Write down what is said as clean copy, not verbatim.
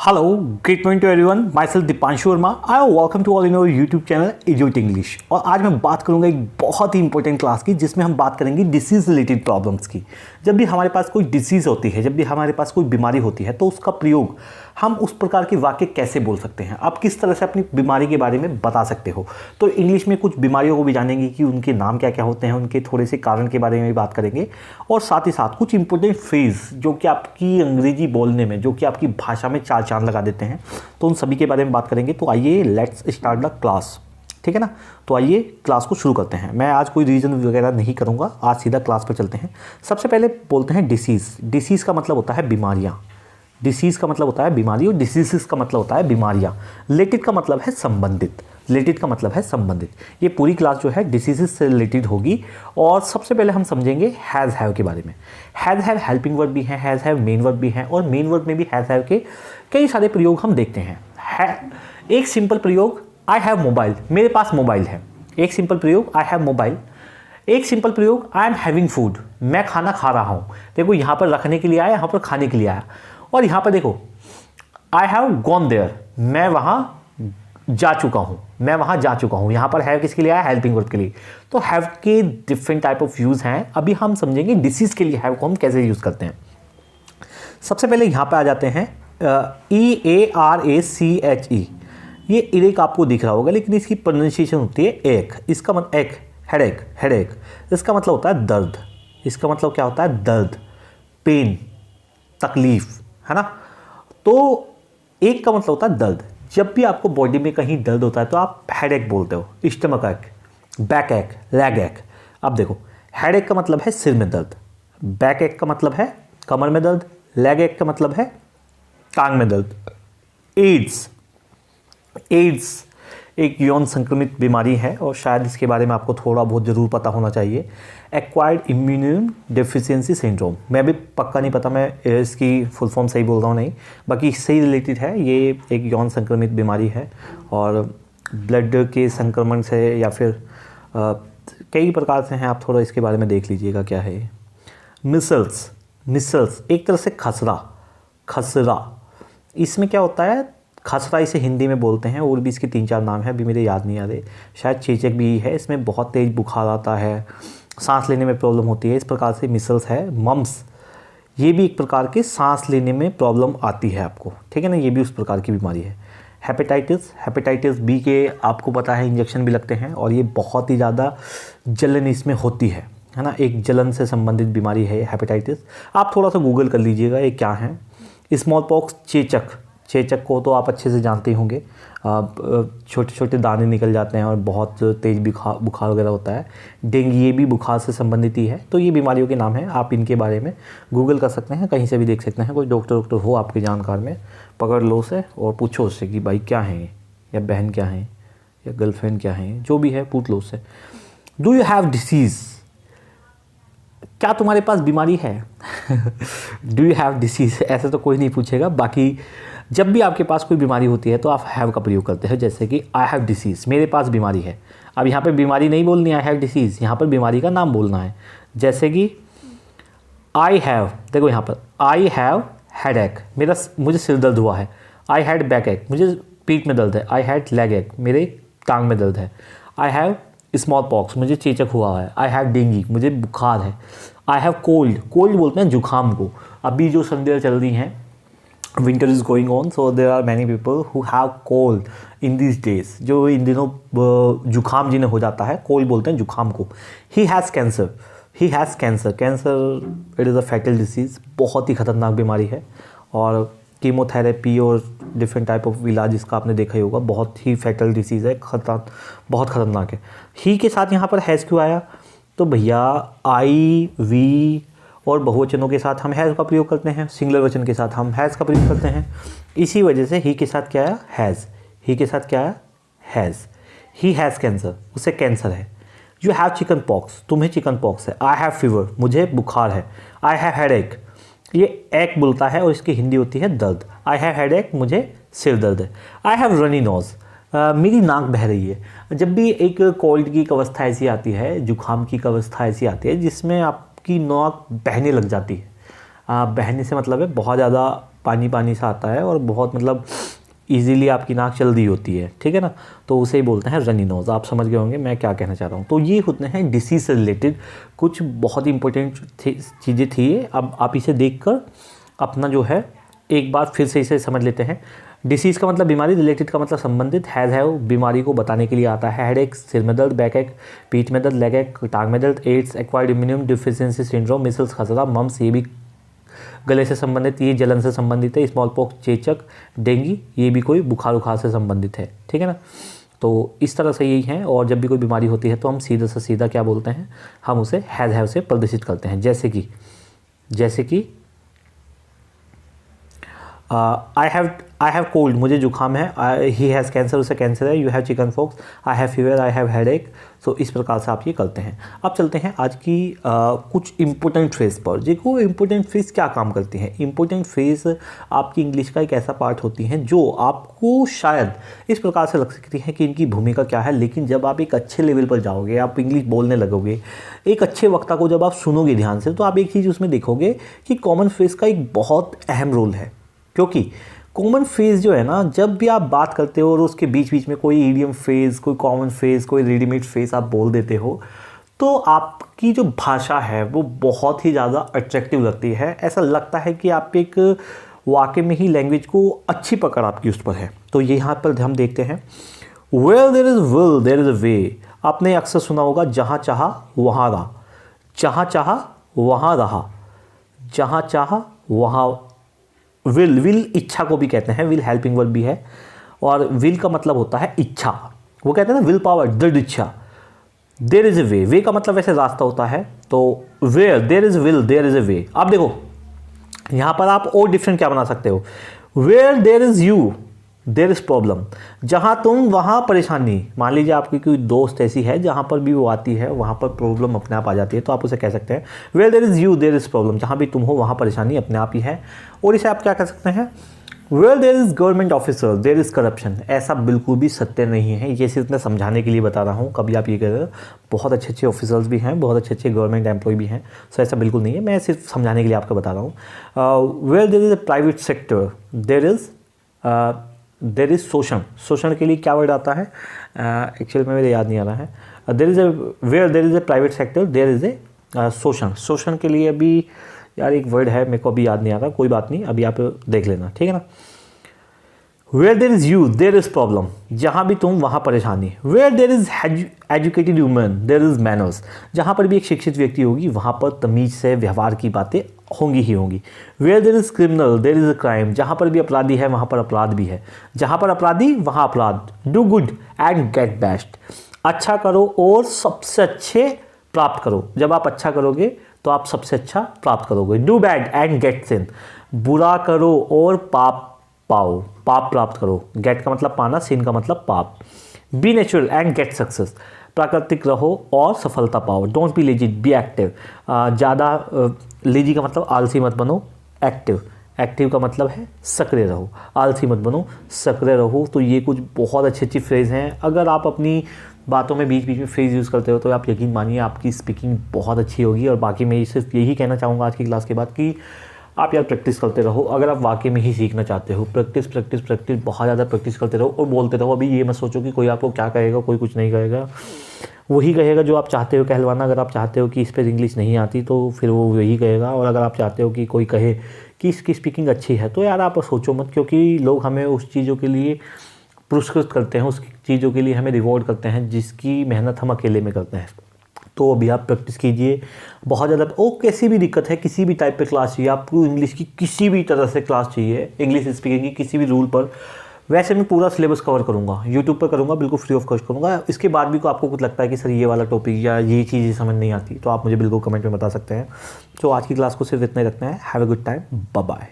Hello, great morning to everyone. Myself Deepanshu Verma. I welcome to all in our YouTube channel Idiot English. और आज मैं बात करूंगा एक बहुत ही इंपॉर्टेंट क्लास की जिसमें हम बात करेंगे डिसीज़ रिलेटेड प्रॉब्लम्स की. जब भी हमारे पास कोई डिसीज़ होती है, जब भी हमारे पास कोई बीमारी होती है, तो उसका प्रयोग हम उस प्रकार के वाक्य कैसे बोल सकते हैं, आप किस तरह से अपनी बीमारी के बारे में बता सकते हो. तो इंग्लिश में कुछ बीमारियों को भी जानेंगे कि उनके नाम क्या क्या होते हैं, उनके थोड़े से कारण के बारे में भी बात करेंगे और साथ ही साथ कुछ इंपॉर्टेंट फ्रेज जो कि आपकी अंग्रेजी बोलने में, जो कि आपकी भाषा में चार चांद लगा देते हैं, तो उन सभी के बारे में बात करेंगे. तो आइए लेट्स स्टार्ट द क्लास. ठीक है ना. तो आइए क्लास को शुरू करते हैं. मैं आज कोई रीजन वगैरह नहीं करूँगा, आज सीधा क्लास पर चलते हैं. सबसे पहले बोलते हैं डिसीज़. डिसीज़ का मतलब होता है बीमारियाँ. डिसीज़ का मतलब होता है बीमारी और डिसीज़ का मतलब होता है बीमारियाँ. रिलेटेड का मतलब है संबंधित. रिलेटेड का मतलब है संबंधित. ये पूरी क्लास जो है डिसीज़ से रिलेटेड होगी. और सबसे पहले हम समझेंगे हैज़ हैव के बारे में. हैज़ हैव हेल्पिंग वर्ब भी है, हैज़ हैव मेन वर्ब भी है और मेन वर्ब में भी हैज़ हैव के कई सारे प्रयोग हम देखते हैं. एक सिंपल प्रयोग आई हैव मोबाइल, मेरे पास मोबाइल है. एक सिंपल प्रयोग आई हैव मोबाइल. एक सिंपल प्रयोग आई एम हैविंग फूड, मैं खाना खा रहा हूँ. देखो यहाँ पर रखने के लिए आया, यहाँ पर खाने के लिए आया. और यहाँ पर देखो आई हैव गॉन देयर, मैं वहाँ जा चुका हूँ, मैं वहाँ जा चुका हूँ. यहाँ पर हैव किसके लिए आया, हेल्पिंग वर्ब के लिए. तो हैव के डिफरेंट टाइप ऑफ यूज़ हैं. अभी हम समझेंगे डिसीज़ के लिए हैव को हम कैसे यूज़ करते हैं. सबसे पहले यहाँ पे आ जाते हैं EARACHE. ये इरेक आपको दिख रहा होगा लेकिन इसकी प्रोनाउंसिएशन होती है एक. इसका मतलब एक, हेडेक, हेडेक. इसका मतलब होता है दर्द. इसका मतलब क्या होता है, दर्द, पेन, तकलीफ, है ना. तो एक का मतलब होता है दर्द. जब भी आपको बॉडी में कहीं दर्द होता है तो आप हेडेक बोलते हो, स्टमक एक, बैक एक, लेग एक. अब देखो हेडेक का मतलब है सिर में दर्द, बैक एक का मतलब है कमर में दर्द, लेग एक का मतलब है टांग में दर्द. एड्स. एड्स एक यौन संक्रमित बीमारी है और शायद इसके बारे में आपको थोड़ा बहुत ज़रूर पता होना चाहिए. एक्वायर्ड इम्यून डेफिशिएंसी सिंड्रोम, मैं भी पक्का नहीं पता, मैं इसकी फुल फॉर्म सही बोल रहा हूँ नहीं, बाकी इससे ही रिलेटेड है. ये एक यौन संक्रमित बीमारी है और ब्लड के संक्रमण से या फिर कई प्रकार से हैं. आप थोड़ा इसके बारे में देख लीजिएगा क्या है. मिसल्स. मिसल्स एक तरह से खसरा, खसरा. इसमें क्या होता है, खसरा इसे हिंदी में बोलते हैं और भी इसके 3-4 नाम हैं, अभी मेरे याद नहीं आ रहे. शायद चेचक भी है. इसमें बहुत तेज़ बुखार आता है, सांस लेने में प्रॉब्लम होती है. इस प्रकार से मिसल्स है. मम्स, ये भी एक प्रकार के सांस लेने में प्रॉब्लम आती है आपको. ठीक है ना, ये भी उस प्रकार की बीमारी है. हेपेटाइटिस. हेपेटाइटिस बी के आपको पता है इंजेक्शन भी लगते हैं और ये बहुत ही ज़्यादा जलन इसमें होती है ना. एक जलन से संबंधित बीमारी है हेपेटाइटिस. आप थोड़ा सा गूगल कर लीजिएगा ये क्या है. स्मॉल पॉक्स, चेचक. चेचक को तो आप अच्छे से जानते होंगे. छोटे छोटे दाने निकल जाते हैं और बहुत तेज़ बुखार वगैरह होता है. डेंगू ये भी बुखार से संबंधित ही है. तो ये बीमारियों के नाम हैं, आप इनके बारे में गूगल कर सकते हैं, कहीं से भी देख सकते हैं. कोई डॉक्टर हो आपके जानकार में, पकड़ लो उसे और पूछो उससे कि भाई क्या है ये, या बहन क्या है, या गर्लफ्रेंड क्या है, जो भी है पूछ लो उससे. डू यू हैव डिसीज़, क्या तुम्हारे पास बीमारी है. डू यू हैव डिसीज़ ऐसे तो कोई नहीं पूछेगा. बाकी जब भी आपके पास कोई बीमारी होती है तो आप हैव का प्रयोग करते हैं. जैसे कि आई हैव डिसीज़, मेरे पास बीमारी है. अब यहाँ पे बीमारी नहीं बोलनी आई हैव डिसीज़, यहाँ पर बीमारी का नाम बोलना है. जैसे कि आई हैव, देखो यहाँ पर आई हैव हेडेक, मुझे सिर दर्द हुआ है. आई हैड बैक एक, मुझे पीठ में दर्द है. आई हैड लेग एक, मेरे टांग में दर्द है. आई हैव स्मॉल पॉक्स, मुझे चेचक हुआ है. आई हैव डेंगू, मुझे बुखार है. आई हैव कोल्ड, कोल्ड बोलते हैं जुकाम को. अभी जो सर्दियाँ चल रही हैं, winter is going on, so there are many people who have cold in this days. जो इन दिनों जुकाम जिन्हें हो जाता है, कोल्ड बोलते हैं जुकाम को. ही has cancer, he has cancer. Cancer it is a fatal disease, बहुत ही ख़तरनाक बीमारी है और कीमोथेरेपी और डिफरेंट टाइप ऑफ इलाज इसका आपने देखा ही होगा. बहुत ही फैटल डिसीज़ है, बहुत ख़तरनाक है. ही के साथ यहाँ पर हैज़ क्यों आया, तो भैया आई, वी और बहुवचनों के साथ हम हैज़ का प्रयोग करते हैं, सिंगुलर वचन के साथ हम हैज़ का प्रयोग करते हैं. इसी वजह से ही के साथ क्या आया, हैज़. ही के साथ क्या आया, हैज़. ही हैज़ कैंसर, उसे कैंसर है. यू हैव चिकन पॉक्स, तुम्हें चिकन पॉक्स है. आई हैव फीवर, मुझे बुखार है. आई हैव हेडेक, ये एक बोलता है और इसकी हिंदी होती है दर्द. आई हैव हेडेक, मुझे सिर दर्द है. आई हैव रनी नोज़, मेरी नाक बह रही है. जब भी एक कोल्ड की अवस्था ऐसी आती है, जुकाम की अवस्था ऐसी आती है जिसमें आपकी नाक बहने लग जाती है, बहने से मतलब है बहुत ज़्यादा पानी पानी सा आता है और बहुत मतलब इजीली आपकी नाक चल रही होती है, ठीक है ना, तो उसे ही बोलते हैं रनी नोज़। आप समझ गए होंगे मैं क्या कहना चाह रहा हूँ। तो ये होते हैं डिसीज़ से रिलेटेड कुछ बहुत ही इंपॉर्टेंट चीज़ें थी। अब आप इसे देखकर अपना जो है एक बार फिर से इसे समझ लेते हैं। डिसीज़ का मतलब बीमारी, रिलेटेड का मतलब संबंधित, हैव बीमारी को बताने के लिए आता है। हेड एक, सिर में दर्द, बैक एक, पीठ में दर्द, लेग एक, टांग में दर्द, AIDS, acquired immune deficiency syndrome, measles, खसरा, मम्स, ये भी गले से संबंधित, ये जलन से संबंधित है। स्मॉल पॉक्स, चेचक, डेंगू, ये भी कोई बुखार उखार से संबंधित है, ठीक है ना। तो इस तरह से यही है। और जब भी कोई बीमारी होती है तो हम सीधा से सीधा क्या बोलते हैं, हम उसे हैव से प्रदर्शित करते हैं। जैसे कि आई हैव कोल्ड, मुझे जुकाम है। ही हैज़ कैंसर, उसे कैंसर है। You have chicken pox, I have fever, I have headache. So इस प्रकार से आप ये करते हैं। अब चलते हैं आज की कुछ इंपॉर्टेंट फ्रेज पर। देखो इंपॉर्टेंट फ्रेज क्या काम करती हैं। इंपॉर्टेंट फ्रेज आपकी इंग्लिश का एक ऐसा पार्ट होती है जो आपको शायद इस प्रकार से लग सकती है कि इनकी भूमिका क्या है, लेकिन जब आप एक अच्छे लेवल पर जाओगे, आप इंग्लिश बोलने लगोगे, एक अच्छे वक्ता को जब आप सुनोगे ध्यान से, तो आप एक चीज़ उसमें देखोगे कि कॉमन फ्रेज का एक बहुत अहम रोल है। क्योंकि कॉमन फ्रेज जो है ना, जब भी आप बात करते हो और उसके बीच बीच में कोई ईडियम फ्रेज, कोई कॉमन फ्रेज, कोई रेडीमेड फ्रेज आप बोल देते हो, तो आपकी जो भाषा है वो बहुत ही ज़्यादा अट्रैक्टिव लगती है। ऐसा लगता है कि आप एक वाकई में ही लैंग्वेज को अच्छी पकड़ आपकी उस पर है। तो यहाँ पर हम देखते हैं, where there is will there is a way. आपने अक्सर सुना होगा, जहाँ चाहा वहाँ रहा, जहाँ चाहा वहाँ रहा, जहाँ चाहा वहाँ। विल इच्छा को भी कहते हैं, विल हेल्पिंग वर्ब भी है। और विल का मतलब होता है इच्छा। वो कहते हैं ना विल पावर, दृढ़ इच्छा। देयर इज़ अ वे का मतलब वैसे रास्ता होता है। तो where there is will there is a way. आप देखो यहाँ पर आप और डिफरेंट क्या बना सकते हो, where there is you there is problem. जहाँ तुम वहाँ परेशानी। मान लीजिए आपकी कोई दोस्त ऐसी है जहाँ पर भी वो आती है वहाँ पर प्रॉब्लम अपने आप आ जाती है, तो आप उसे कह सकते हैं where there is you there is problem. जहाँ भी तुम हो वहाँ परेशानी अपने आप ही है। और इसे आप क्या कह सकते हैं, where there is government officer there is corruption. ऐसा बिल्कुल भी सत्य नहीं है, ये सिर्फ मैं समझाने के लिए बता रहा हूँ। कभी आप ये कह रहे हो, बहुत अच्छे अच्छे ऑफिसर्स भी हैं, बहुत अच्छे अच्छे गवर्नमेंट एम्प्लॉय भी हैं। सो ऐसा बिल्कुल नहीं है, मैं सिर्फ समझाने के लिए आपको बता रहा हूँ। Where there is a private sector there is शोषण। शोषण के लिए क्या वर्ड आता है, एक्चुअली में मेरे याद नहीं आ रहा है। There is a where there is a private sector there is a शोषण। शोषण के लिए अभी यार एक वर्ड है, मेरे को अभी याद नहीं आ रहा, कोई बात नहीं, अभी आप देख लेना, ठीक है ना। Where there is you there is problem. जहाँ भी तुम वहाँ परेशानी। Where there is educated human there is manners. जहाँ पर भी एक शिक्षित व्यक्ति होगी वहाँ पर तमीज़ से व्यवहार की बातें होंगी ही होंगी। Where there is criminal there is a crime. जहाँ पर भी अपराधी है वहाँ पर अपराध भी है। जहाँ पर अपराधी वहाँ अपराध। Do good and get best. अच्छा करो और सबसे अच्छे प्राप्त करो। जब आप अच्छा करोगे तो आप सबसे अच्छा प्राप्त करोगे। डू बैड एंड गेट सिन। बुरा करो और पाप पाओ, पाप प्राप्त करो। गेट का मतलब पाना, सिन का मतलब पाप। Be natural and get success. प्राकृतिक रहो और सफलता पाओ। Don't be lazy be active. ज़्यादा लेजी का मतलब आलसी मत बनो, एक्टिव। एक्टिव का मतलब है सक्रिय रहो, आलसी मत बनो, सक्रिय रहो। तो ये कुछ बहुत अच्छी अच्छी फ्रेज़ हैं। अगर आप अपनी बातों में बीच बीच में फ्रेज़ यूज़ करते हो तो आप यकीन मानिए आपकी स्पीकिंग बहुत अच्छी होगी। और बाकी मैं सिर्फ यही कहना चाहूँगा आज की क्लास के बाद कि आप यार प्रैक्टिस करते रहो। अगर आप वाकई में ही सीखना चाहते हो, प्रैक्टिस प्रैक्टिस प्रैक्टिस, बहुत ज़्यादा प्रैक्टिस करते रहो और बोलते रहो। अभी ये मत सोचो कि कोई आपको क्या कहेगा, कोई कुछ नहीं कहेगा, वही कहेगा जो आप चाहते हो कहलवाना। अगर आप चाहते हो कि इस पर इंग्लिश नहीं आती तो फिर वो वही कहेगा। और अगर आप चाहते हो कि कोई कहे कि इसकी स्पीकिंग अच्छी है तो यार आप सोचो मत, क्योंकि लोग हमें उस चीज़ों के लिए पुरस्कृत करते हैं, उस चीज़ों के लिए हमें रिवॉर्ड करते हैं जिसकी मेहनत हम अकेले में करते हैं। तो अभी आप प्रैक्टिस कीजिए बहुत ज़्यादा। ओ कैसी भी दिक्कत है, किसी भी टाइप पे क्लास चाहिए आपको, इंग्लिश की किसी भी तरह से क्लास चाहिए, इंग्लिश स्पीकिंग की किसी भी रूल पर, वैसे मैं पूरा सिलेबस कवर करूँगा, यूट्यूब पर करूँगा, बिल्कुल फ्री ऑफ कॉस्ट करूँगा। इसके बाद भी को आपको कुछ लगता है कि सर ये वाला टॉपिक या ये चीज़ें समझ नहीं आती तो आप मुझे बिल्कुल कमेंट में बता सकते हैं। तो आज की क्लास को सिर्फ इतना ही रखना है। Have a good time, bye bye.